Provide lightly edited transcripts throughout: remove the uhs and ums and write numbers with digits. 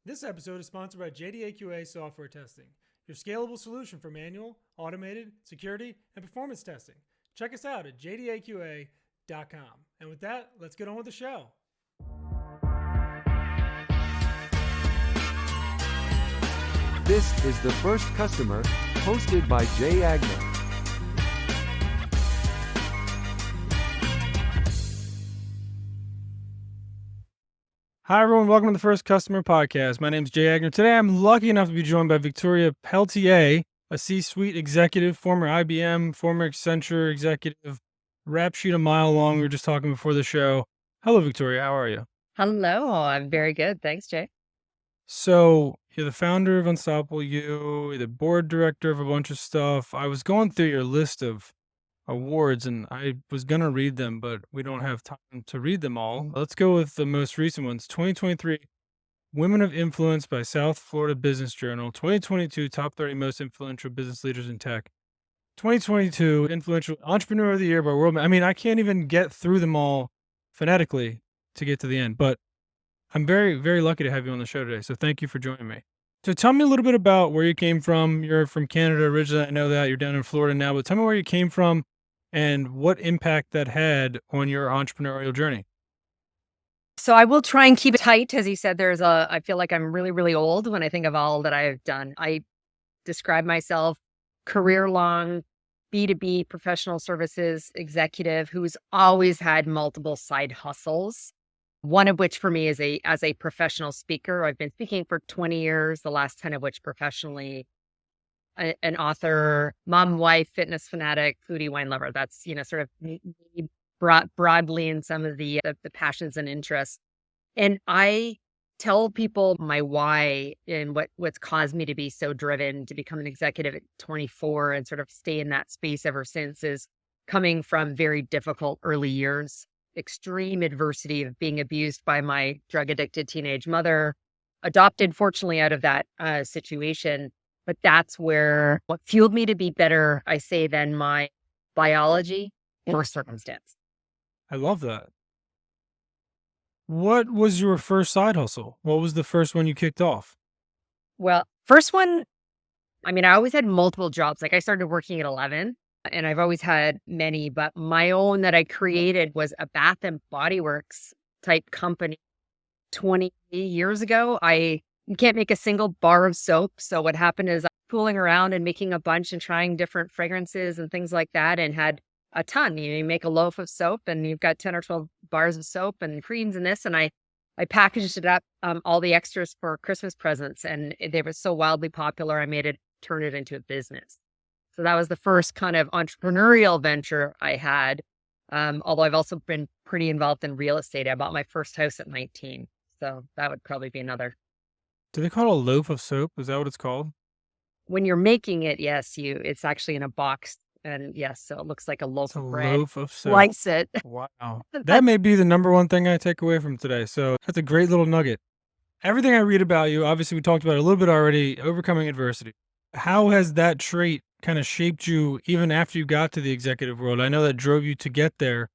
This episode is sponsored by JDAQA Software Testing, your scalable solution for manual, automated, security, and performance testing. Check us out at jdaqa.com. And with that, let's get on with the show. This is The First Customer, hosted by Jay Agnew. Hi, everyone. Welcome to the First Customer Podcast. My name is Jay Agnew. Today, I'm lucky enough to be joined by Victoria Pelletier, a C-suite executive, former IBM, former Accenture executive, rap sheet a mile long. We were just talking before the show. Hello, Victoria. How are you? Hello, I'm very good. Thanks, Jay. So, you're the founder of Unstoppable You, you're the board director of a bunch of stuff. I was going through your list of awards and I was going to read them, but we don't have time to read them all. Let's go with the most recent ones. 2023 Women of Influence by South Florida Business Journal. 2022 Top 30 Most Influential Business Leaders in Tech. 2022 Influential Entrepreneur of the Year by World. I mean, I can't even get through them all phonetically to get to the end, but I'm very, very lucky to have you on the show today. So thank you for joining me. So tell me a little bit about where you came from. You're from Canada originally. I know that you're down in Florida now, but tell me where you came from and what impact that had on your entrepreneurial journey. So I will try and keep it tight. As you said, I feel like I'm really, really old when I think of all that I've done. I describe myself career-long B2B professional services executive who's always had multiple side hustles. One of which for me is as a professional speaker. I've been speaking for 20 years, the last 10 of which professionally. An author, mom, wife, fitness fanatic, foodie, wine lover. That's, sort of me broadly in some of the passions and interests. And I tell people my why and what's caused me to be so driven to become an executive at 24 and sort of stay in that space ever since is coming from very difficult early years, extreme adversity of being abused by my drug addicted teenage mother, adopted fortunately out of that situation. But that's where what fueled me to be better, I say, than my biology or circumstance. I love that. What was your first side hustle? What was the first one you kicked off? Well, first one, I always had multiple jobs. Like I started working at 11 and I've always had many, but my own that I created was a Bath and Body Works type company 20 years ago. You can't make a single bar of soap. So what happened is I was fooling around and making a bunch and trying different fragrances and things like that and had a ton. You make a loaf of soap and you've got 10 or 12 bars of soap and creams and this. And I packaged it up, all the extras for Christmas presents. And they were so wildly popular, turned it into a business. So that was the first kind of entrepreneurial venture I had. Although I've also been pretty involved in real estate. I bought my first house at 19. So that would probably be another. Do they call it a loaf of soap? Is that what it's called? When you're making it, yes, it's actually in a box. And yes, so it looks like a loaf of bread. Loaf of soap. Slice it. Wow. That may be the number one thing I take away from today. So that's a great little nugget. Everything I read about you, obviously we talked about it a little bit already, overcoming adversity. How has that trait kind of shaped you even after you got to the executive world? I know that drove you to get there,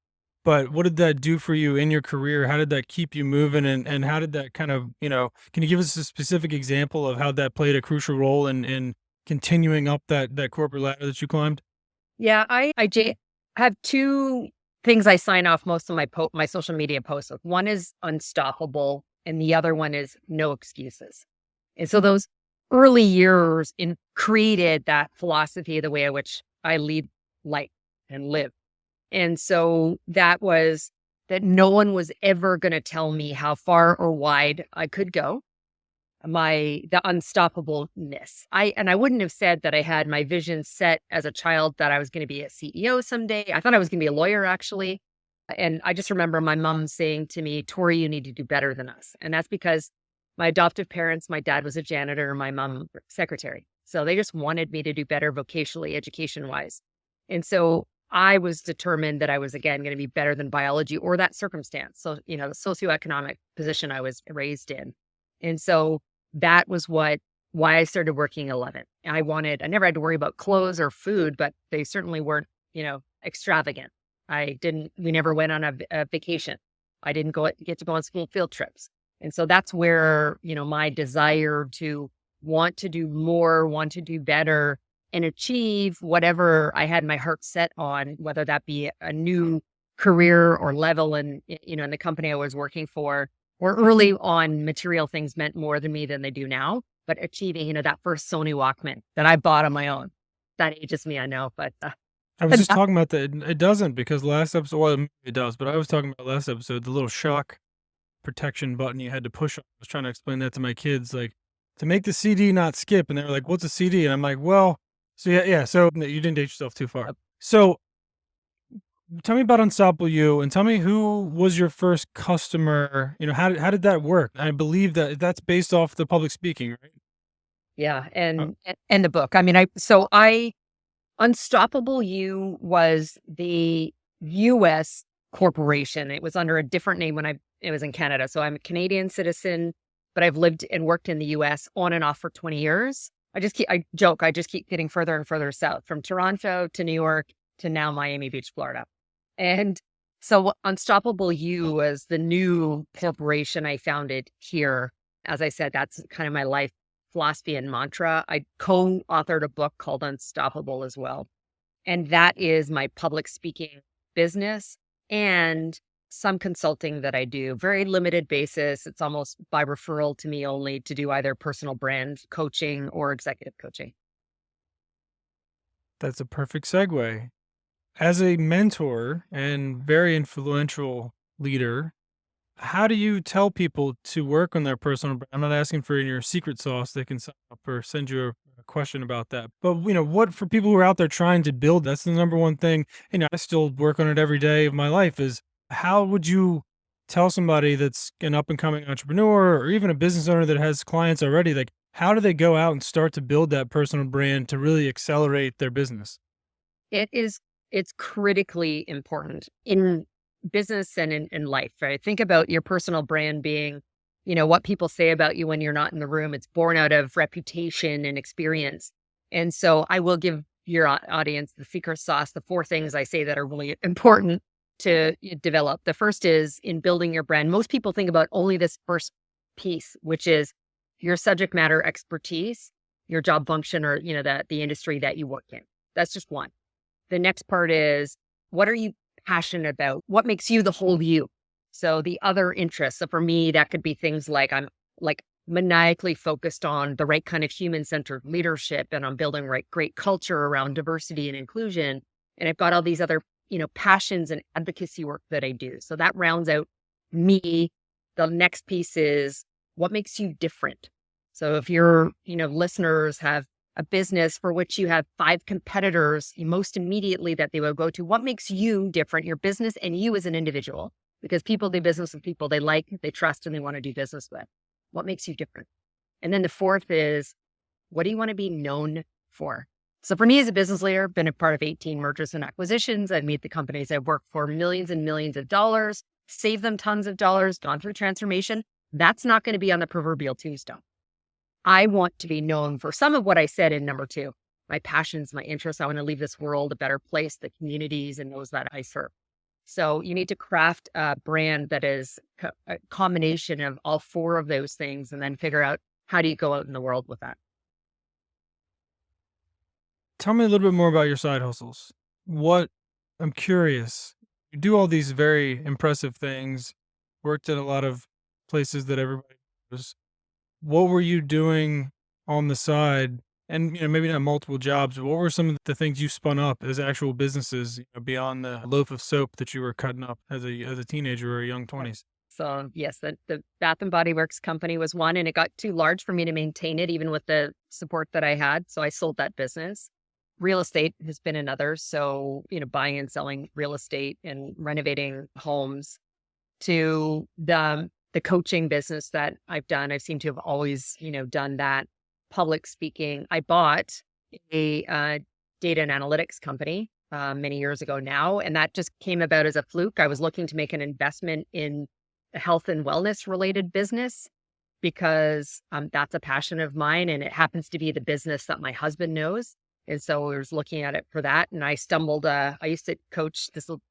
but what did that do for you in your career? How did that keep you moving? And how did that kind of, can you give us a specific example of how that played a crucial role in continuing up that corporate ladder that you climbed? Yeah, I have two things I sign off most of my social media posts with. One is unstoppable and the other one is no excuses. And so those early years created that philosophy of the way in which I lead life and live. And so that was that no one was ever going to tell me how far or wide I could go. The unstoppableness. I wouldn't have said that I had my vision set as a child that I was going to be a CEO someday. I thought I was going to be a lawyer actually. And I just remember my mom saying to me, Tori, you need to do better than us. And that's because my adoptive parents, my dad was a janitor, my mom secretary. So they just wanted me to do better vocationally, education wise. And so I was determined that I was, again, going to be better than biology or that circumstance. So, the socioeconomic position I was raised in. And so that was why I started working at 11. I never had to worry about clothes or food, but they certainly weren't, extravagant. We never went on a vacation. I didn't get to go on school field trips. And so that's where, my desire to want to do more, want to do better, and achieve whatever I had my heart set on, whether that be a new career or level in the company I was working for, or early on material things meant more to me than they do now. But achieving, that first Sony Walkman that I bought on my own. That ages me, I know, but I was just talking about that. It doesn't, because last episode, well, it does, but I was talking about last episode, the little shock protection button you had to push on. I was trying to explain that to my kids, like, to make the CD not skip. And they were like, "What's a CD?" And I'm like, "Well, so yeah. So no, you didn't date yourself too far. So tell me about Unstoppable You, and tell me, who was your first customer? How did that work? I believe that that's based off the public speaking, right? yeah, Uh, and the book. I mean, I Unstoppable You was the US corporation. It was under a different name when it was in Canada. So I'm a Canadian citizen, but I've lived and worked in the US on and off for 20 years. I joke, I just keep getting further and further south, from Toronto to New York to now Miami Beach, Florida. And so Unstoppable You was the new corporation I founded here. As I said, that's kind of my life philosophy and mantra. I co-authored a book called Unstoppable as well. And that is my public speaking business and some consulting that I do, very limited basis. It's almost by referral to me only, to do either personal brand coaching or executive coaching. that's a perfect segue. As a mentor and very influential leader, how do you tell people to work on their personal brand? I'm not asking for your secret sauce. They can sign up or send you a question about that. But what, for people who are out there trying to build, that's the number one thing. I still work on it every day of my life. Is, how would you tell somebody that's an up and coming entrepreneur, or even a business owner that has clients already, like, how do they go out and start to build that personal brand to really accelerate their business? It's critically important in business and in life, right? Think about your personal brand being, what people say about you when you're not in the room. It's born out of reputation and experience. And so I will give your audience the secret sauce, the 4 things I say that are really important to develop. The first is, in building your brand, most people think about only this first piece, which is your subject matter expertise, your job function, or, the industry that you work in. That's just one. The next part is, what are you passionate about? What makes you the whole you? So the other interests. So for me, that could be things like, I'm like maniacally focused on the right kind of human-centered leadership, and I'm building great culture around diversity and inclusion. And I've got all these other, passions and advocacy work that I do. So that rounds out me. The next piece is, what makes you different? So if your, listeners have a business for which you have 5 competitors, most immediately that they will go to, what makes you different, your business and you as an individual? Because people do business with people they like, they trust, and they want to do business with. What makes you different? And then the fourth is, what do you want to be known for? So for me as a business leader, been a part of 18 mergers and acquisitions. I've made the companies I've worked for millions and millions of dollars, saved them tons of dollars, gone through transformation. That's not going to be on the proverbial tombstone. I want to be known for some of what I said in number 2, my passions, my interests. I want to leave this world a better place, the communities and those that I serve. So you need to craft a brand that is a combination of all 4 of those things, and then figure out, how do you go out in the world with that? Tell me a little bit more about your side hustles. What, I'm curious. You do all these very impressive things, worked at a lot of places that everybody knows. What were you doing on the side? And maybe not multiple jobs, but what were some of the things you spun up as actual businesses, beyond the loaf of soap that you were cutting up as a teenager or a young 20s? So yes, the Bath and Body Works company was one, and it got too large for me to maintain it, even with the support that I had. So I sold that business. Real estate has been another. So, buying and selling real estate and renovating homes, to the coaching business that I've done. I seem to have always, done that. Public speaking. I bought a data and analytics company many years ago now, and that just came about as a fluke. I was looking to make an investment in a health and wellness related business, because that's a passion of mine, and it happens to be the business that my husband knows. And so I was looking at it for that, and I stumbled. I used to coach. This will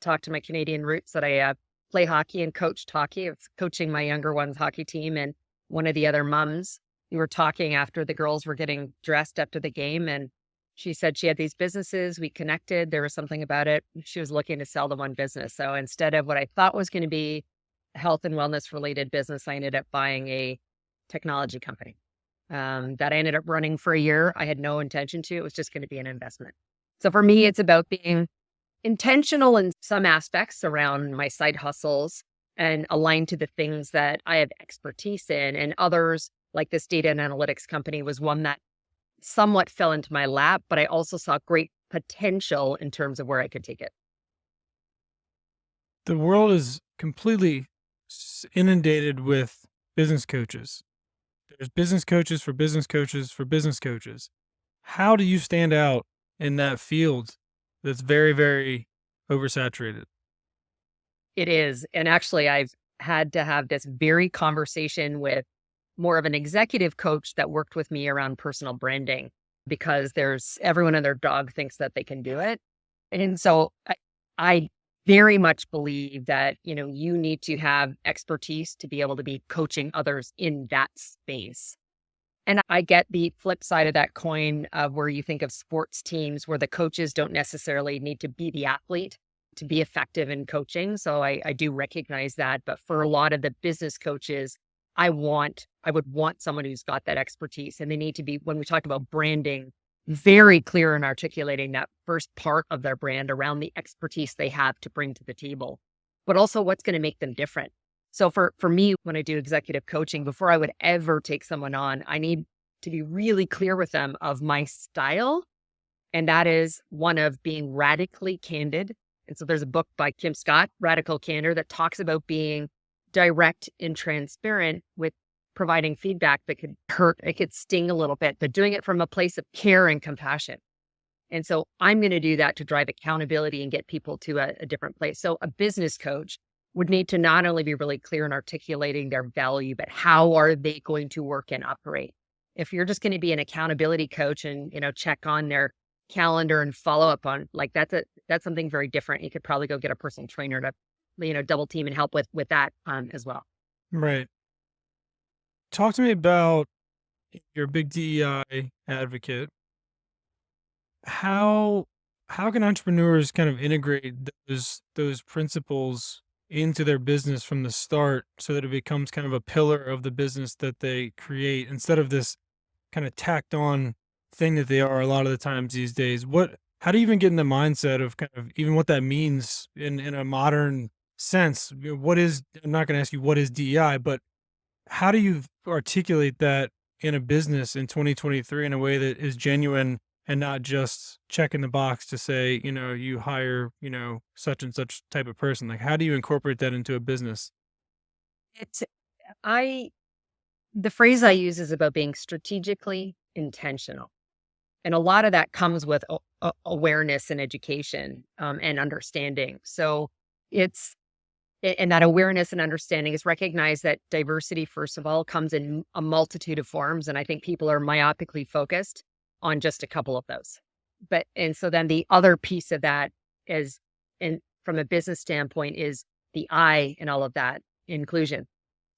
talk to my Canadian roots, that I play hockey and coached hockey. I was coaching my younger one's hockey team, and one of the other mums, we were talking after the girls were getting dressed after the game, and she said she had these businesses. We connected. There was something about it. She was looking to sell the one business. So instead of what I thought was going to be a health and wellness related business, I ended up buying a technology company that I ended up running for a year. I had no intention to. It was just going to be an investment. So for me, it's about being intentional in some aspects around my side hustles and aligned to the things that I have expertise in. And others, like this data and analytics company, was one that somewhat fell into my lap, but I also saw great potential in terms of where I could take it. The world is completely inundated with business coaches. There's business coaches for business coaches for business coaches. How do you stand out in that field that's very, very oversaturated? It is. And actually, I've had to have this very conversation with more of an executive coach that worked with me around personal branding because there's everyone and their dog thinks that they can do it. And so I very much believe that, you need to have expertise to be able to be coaching others in that space. And I get the flip side of that coin of where you think of sports teams where the coaches don't necessarily need to be the athlete to be effective in coaching. So I do recognize that. But for a lot of the business coaches, I would want someone who's got that expertise. And they need to be, when we talk about branding, very clear in articulating that first part of their brand around the expertise they have to bring to the table, but also what's going to make them different. So for me, when I do executive coaching, before I would ever take someone on, I need to be really clear with them of my style. And that is one of being radically candid. And so there's a book by Kim Scott, Radical Candor, that talks about being direct and transparent with providing feedback that could hurt, it could sting a little bit, but doing it from a place of care and compassion. And so I'm going to do that to drive accountability and get people to a different place. So a business coach would need to not only be really clear in articulating their value, but how are they going to work and operate? If you're just going to be an accountability coach and, check on their calendar and follow up on, like, that's something very different. You could probably go get a personal trainer to, double team and help with that as well. Right. Talk to me about your big DEI advocate. How can entrepreneurs kind of integrate those principles into their business from the start so that it becomes kind of a pillar of the business that they create instead of this kind of tacked on thing that they are a lot of the times these days? How do you even get in the mindset of kind of even what that means in a modern sense? I'm not going to ask you what is DEI, but how do you articulate that in a business in 2023 in a way that is genuine and not just checking the box to say, you hire, such and such type of person? Like, how do you incorporate that into a business? It's, the phrase I use is about being strategically intentional. And a lot of that comes with awareness and education and understanding. So and that awareness and understanding is recognize that diversity, first of all, comes in a multitude of forms. And I think people are myopically focused on just a couple of those. And so then the other piece of that is, and from a business standpoint, is the I in all of that, inclusion.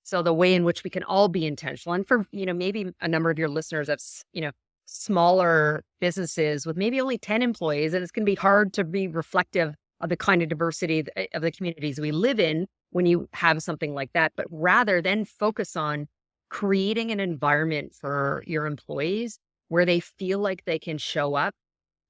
So the way in which we can all be intentional, and for, maybe a number of your listeners have, smaller businesses with maybe only 10 employees, and it's going to be hard to be reflective of the kind of diversity of the communities we live in when you have something like that, but rather than focus on creating an environment for your employees where they feel like they can show up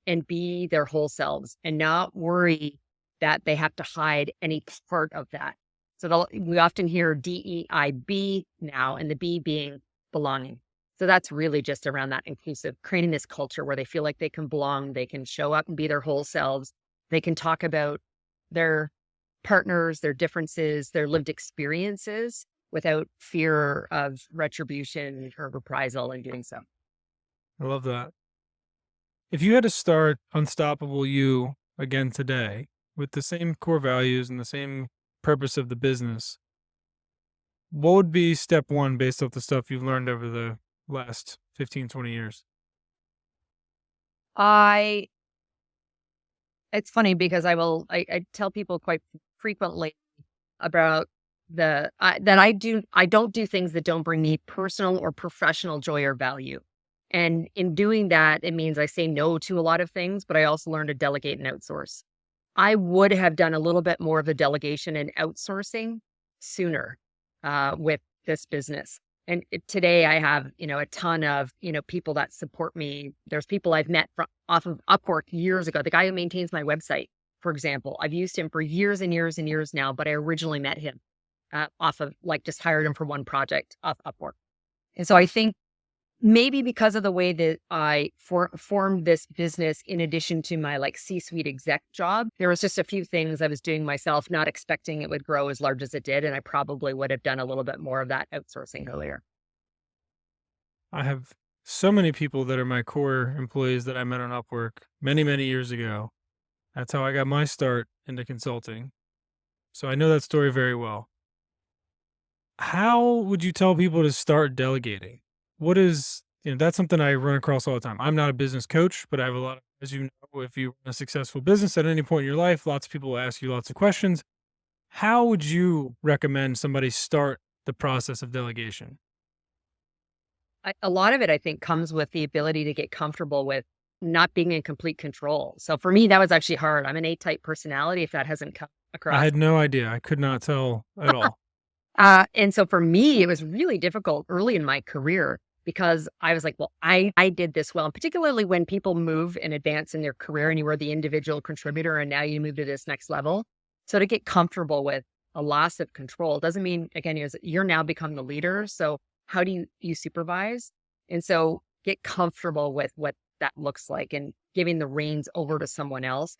and be their whole selves and not worry that they have to hide any part of that. So we often hear DEIB now, and the B being belonging. So that's really just around that inclusive, creating this culture where they feel like they can belong, they can show up and be their whole selves. They can talk about their partners, their differences, their lived experiences without fear of retribution or reprisal in doing so. I love that. If you had to start Unstoppable You again today with the same core values and the same purpose of the business, what would be step one based off the stuff you've learned over the last 15, 20 years? It's funny because I tell people quite frequently, about I don't do things that don't bring me personal or professional joy or value. And in doing that, it means I say no to a lot of things, but I also learn to delegate and outsource. I would have done a little bit more of the delegation and outsourcing sooner with this business. And today I have, a ton of, people that support me. There's people I've met off of Upwork years ago. The guy who maintains my website, for example, I've used him for years and years and years now, but I originally met him off of just hired him for one project off Upwork. And so I think maybe because of the way that I formed this business, in addition to my C-suite exec job, there was just a few things I was doing myself, not expecting it would grow as large as it did. And I probably would have done a little bit more of that outsourcing earlier. I have so many people that are my core employees that I met on Upwork many, many years ago. That's how I got my start into consulting. So I know that story very well. How would you tell people to start delegating? What is, that's something I run across all the time. I'm not a business coach, but I have a lot of, as you know, if you run a successful business at any point in your life, lots of people will ask you lots of questions. How would you recommend somebody start the process of delegation? A lot of it, I think, comes with the ability to get comfortable with not being in complete control. So for me, that was actually hard. I'm an A-type personality, if that hasn't come I across. had no idea. I could not tell at all. And so for me, it was really difficult early in my career because I was like, well, I did this well. And particularly when people move and advance in their career and you were the individual contributor and now you move to this next level. So to get comfortable with a loss of control doesn't mean, again, you're now become the leader. So how do you supervise? And so get comfortable with what that looks like and giving the reins over to someone else,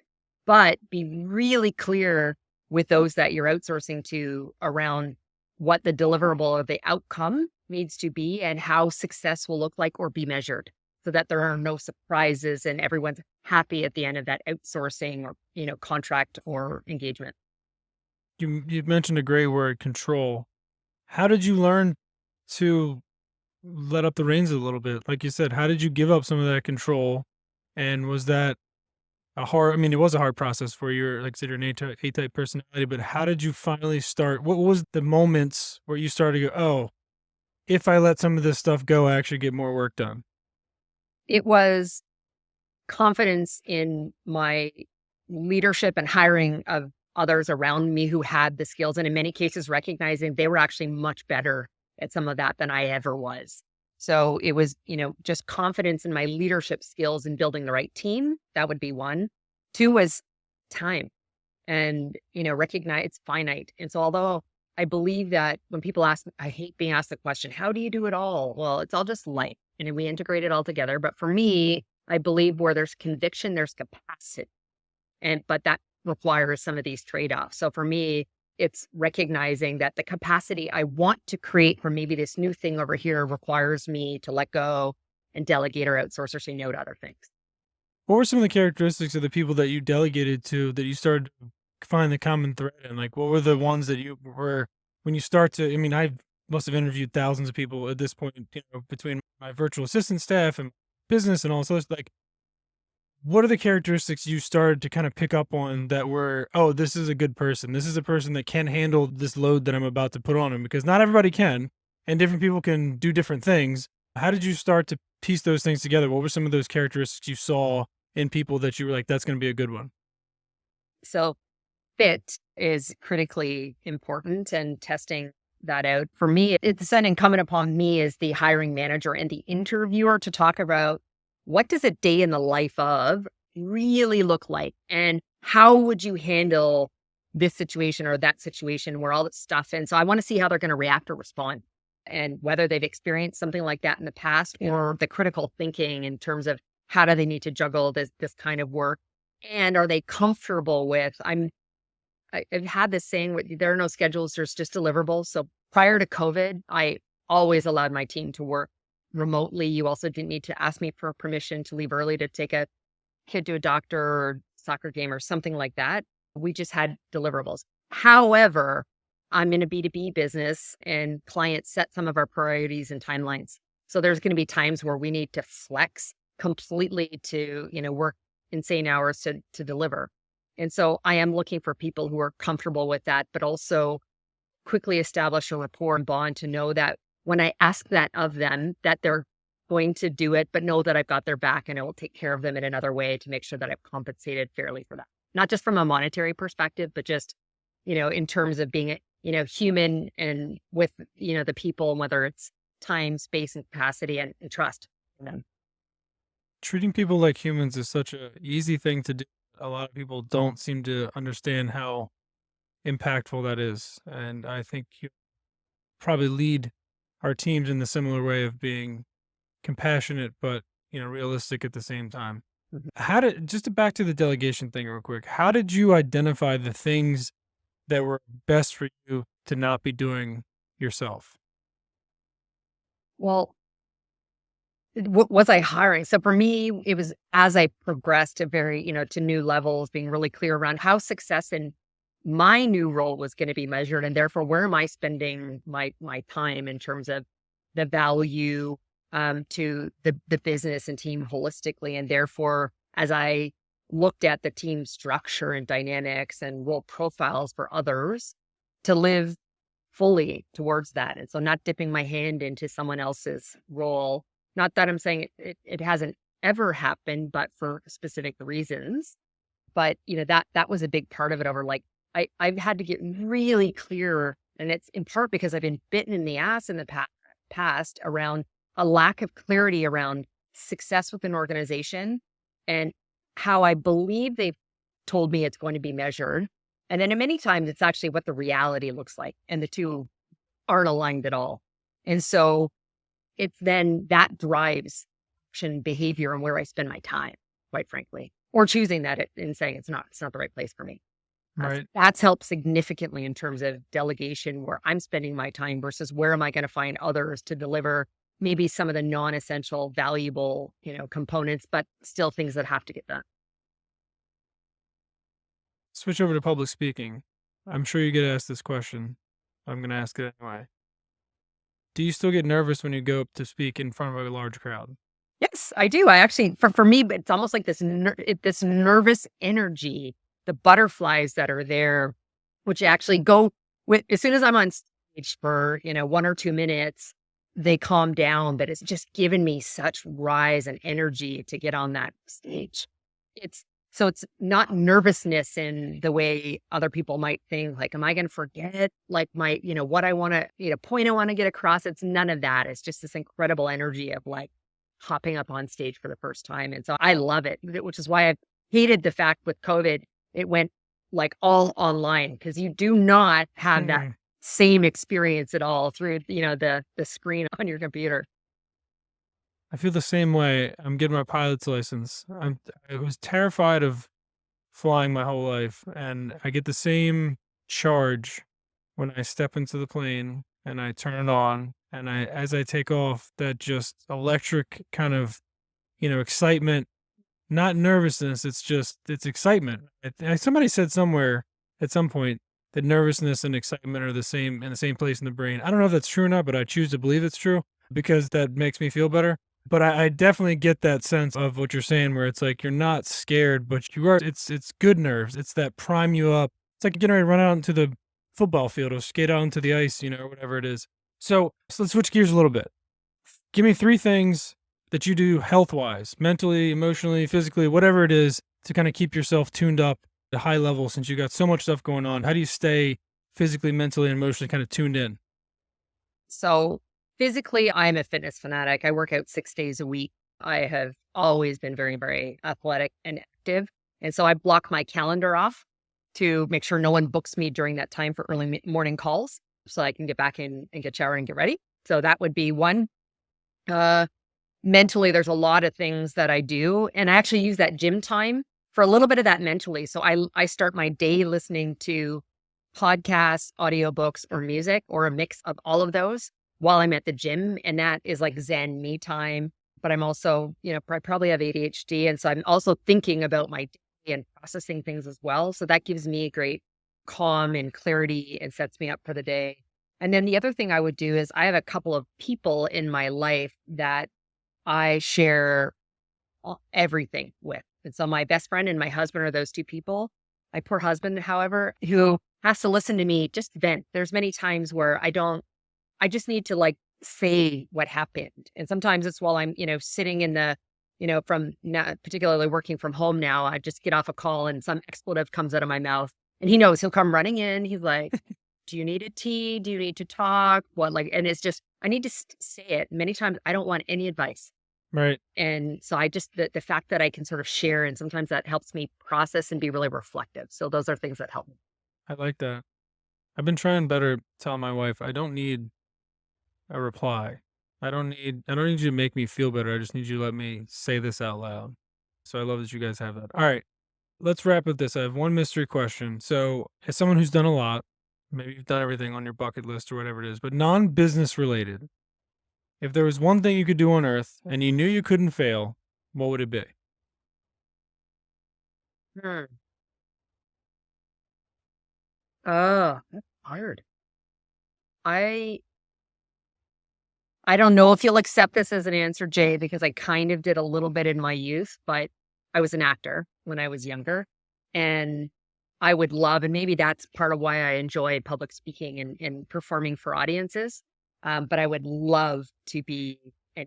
but be really clear with those that you're outsourcing to around what the deliverable or the outcome needs to be and how success will look like or be measured so that there are no surprises and everyone's happy at the end of that outsourcing or, contract or engagement. You mentioned a great word, control. How did you learn to let up the reins a little bit? Like you said, how did you give up some of that control? And was that it was a hard process for your, like I said, you're an A-type personality, but how did you finally start? What was the moments where you started to go, oh, if I let some of this stuff go, I actually get more work done? It was confidence in my leadership and hiring of others around me who had the skills. And in many cases, recognizing they were actually much better at some of that than I ever was. So it was, just confidence in my leadership skills and building the right team. That would be one. Two was time and, recognize it's finite. And so although I believe that when people ask, I hate being asked the question, how do you do it all? Well, it's all just life and we integrate it all together. But for me, I believe where there's conviction, there's capacity. But that requires some of these trade-offs. So for me, it's recognizing that the capacity I want to create for maybe this new thing over here requires me to let go and delegate or outsource or say no to other things. What were some of the characteristics of the people that you delegated to that you started to find the common thread? And like, what were the ones that you were, when you start to, I must have interviewed thousands of people at this point, between my virtual assistant staff and business and all this, like, what are the characteristics you started to kind of pick up on that were, oh, this is a good person. This is a person that can handle this load that I'm about to put on him, because not everybody can, and different people can do different things. How did you start to piece those things together? What were some of those characteristics you saw in people that you were like, that's going to be a good one? So fit is critically important and testing that out. For me, it's then incumbent upon me as the hiring manager and the interviewer to talk about what does a day in the life of really look like? And how would you handle this situation or that situation where all that stuff? And so I want to see how they're going to react or respond and whether they've experienced something like that in the past or the critical thinking in terms of how do they need to juggle this kind of work? And are they comfortable with, I've had this saying, there are no schedules, there's just deliverables. So prior to COVID, I always allowed my team to work remotely. You also didn't need to ask me for permission to leave early to take a kid to a doctor or soccer game or something like that. We just had deliverables. However, I'm in a B2B business and clients set some of our priorities and timelines. So there's going to be times where we need to flex completely to, work insane hours to deliver. And so I am looking for people who are comfortable with that, but also quickly establish a rapport and bond to know that when I ask that of them, that they're going to do it, but know that I've got their back and I will take care of them in another way to make sure that I've compensated fairly for that. Not just from a monetary perspective, but just, in terms of being, human and with, the people, and whether it's time, space, and capacity and trust in them. Treating people like humans is such a easy thing to do. A lot of people don't seem to understand how impactful that is. And I think you probably lead our teams in the similar way of being compassionate, but, realistic at the same time. Mhm. Back to the delegation thing real quick. How did you identify the things that were best for you to not be doing yourself? Well, was I hiring? So for me, it was as I progressed to to new levels, being really clear around how success in my new role was going to be measured, and therefore where am I spending my time in terms of the value to the business and team holistically, and therefore as I looked at the team structure and dynamics and role profiles for others to live fully towards that, and so not dipping my hand into someone else's role. Not that I'm saying it hasn't ever happened, but for specific reasons. But that was a big part of it. Over like I've had to get really clear, and it's in part because I've been bitten in the ass in the past around a lack of clarity around success with an organization and how I believe they've told me it's going to be measured. And then many times it's actually what the reality looks like, and the two aren't aligned at all. And so it's then that drives action, behavior, and where I spend my time, quite frankly, or choosing and saying it's not the right place for me. Right. That's helped significantly in terms of delegation, where I'm spending my time versus where am I going to find others to deliver maybe some of the non-essential, valuable, components, but still things that have to get done. Switch over to public speaking. I'm sure you get asked this question. I'm going to ask it anyway. Do you still get nervous when you go up to speak in front of a large crowd? Yes, I do. I actually, for me, but it's almost like this nervous energy, the butterflies that are there, which actually go with as soon as I'm on stage for 1 or 2 minutes, they calm down. But it's just given me such rise and energy to get on that stage. It's not nervousness in the way other people might think, like, am I going to forget like my, what I want to, point I want to get across? It's none of that. It's just this incredible energy of like hopping up on stage for the first time. And so I love it, which is why I've hated the fact with COVID, it went like all online, because you do not have that same experience at all through, the screen on your computer. I feel the same way. I'm getting my pilot's license. I was terrified of flying my whole life, and I get the same charge when I step into the plane and I turn it on, and as I take off, that just electric kind of, excitement, not nervousness. It's excitement. Somebody said somewhere at some point that nervousness and excitement are the same in the same place in the brain. I don't know if that's true or not, but I choose to believe it's true because that makes me feel better. But I definitely get that sense of what you're saying, where it's like you're not scared, but you are. It's good nerves. It's that prime you up. It's like getting ready to run out into the football field or skate out into the ice, or whatever it is. So let's switch gears a little bit. Give me 3 things that you do health wise, mentally, emotionally, physically, whatever it is, to kind of keep yourself tuned up at a high level since you got so much stuff going on. How do you stay physically, mentally, and emotionally kind of tuned in? So physically, I'm a fitness fanatic. I work out 6 days a week. I have always been very, very athletic and active. And so I block my calendar off to make sure no one books me during that time for early morning calls so I can get back in and get showered and get ready. So that would be one. Mentally, there's a lot of things that I do. And I actually use that gym time for a little bit of that mentally. So I start my day listening to podcasts, audiobooks, or music, or a mix of all of those while I'm at the gym. And that is like Zen me time. But I'm also, I probably have ADHD. And so I'm also thinking about my day and processing things as well. So that gives me great calm and clarity and sets me up for the day. And then the other thing I would do is I have a couple of people in my life that I share everything with. And so my best friend and my husband are those two people. My poor husband, however, who has to listen to me just vent. There's many times where I just need to like say what happened. And sometimes it's while I'm, sitting in the, from particularly working from home now, I just get off a call and some expletive comes out of my mouth and he knows he'll come running in. He's like, do you need a tea? Do you need to talk? What like, and it's just, I need to say it. Many times I don't want any advice. Right. And so I just, the fact that I can sort of share and sometimes that helps me process and be really reflective. So those are things that help me. I like that. I've been trying better telling my wife I don't need a reply. I don't need you to make me feel better. I just need you to let me say this out loud. So I love that you guys have that. All right. Let's wrap with this. I have one mystery question. So, as someone who's done a lot, maybe you've done everything on your bucket list or whatever it is, but non-business related, if there was one thing you could do on earth and you knew you couldn't fail, what would it be? Hmm. Oh, that's hard. I I don't know if you'll accept this as an answer, Jay, because I kind of did a little bit in my youth, but I was an actor when I was younger. And I would love, and maybe that's part of why I enjoy public speaking and performing for audiences. But I would love to be an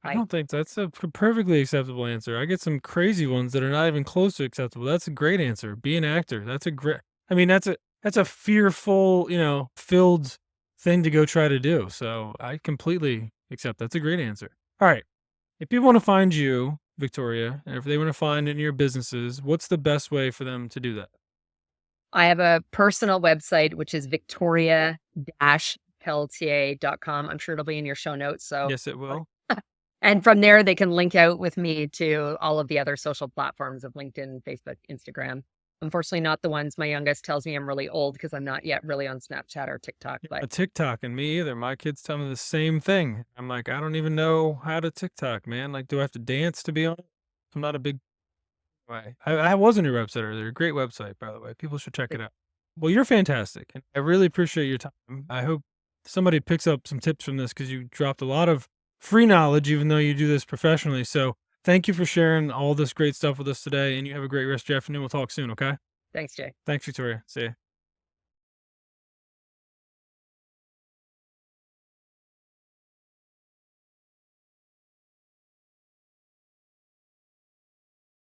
I like don't think that's a perfectly acceptable answer. I get some crazy ones that are not even close to acceptable. That's a great answer. Be an actor. That's a great. I mean, that's a fearful, filled thing to go try to do. So I completely accept. That's a great answer. All right. If people want to find you, Victoria, and if they want to find any of your businesses, what's the best way for them to do that? I have a personal website, which is Victoria-Pelletier.com. I'm sure it'll be in your show notes. So Yes, it will. and from there, they can link out with me to all of the other social platforms of LinkedIn, Facebook, Instagram. Unfortunately, not the ones my youngest tells me I'm really old because I'm not yet really on Snapchat or TikTok. Yeah, But TikTok and me either. My kids tell me the same thing. I'm like, I don't even know how to TikTok, man. Like, do I have to dance to be on it? I'm not a big way. I was on your website earlier. Great website, by the way. People should check it out. Well, you're fantastic. And I really appreciate your time. I hope somebody picks up some tips from this because you dropped a lot of free knowledge, even though you do this professionally. So thank you for sharing all this great stuff with us today. And you have a great rest of your afternoon. We'll talk soon, okay? thanks, Jay. Thanks, Victoria. See ya.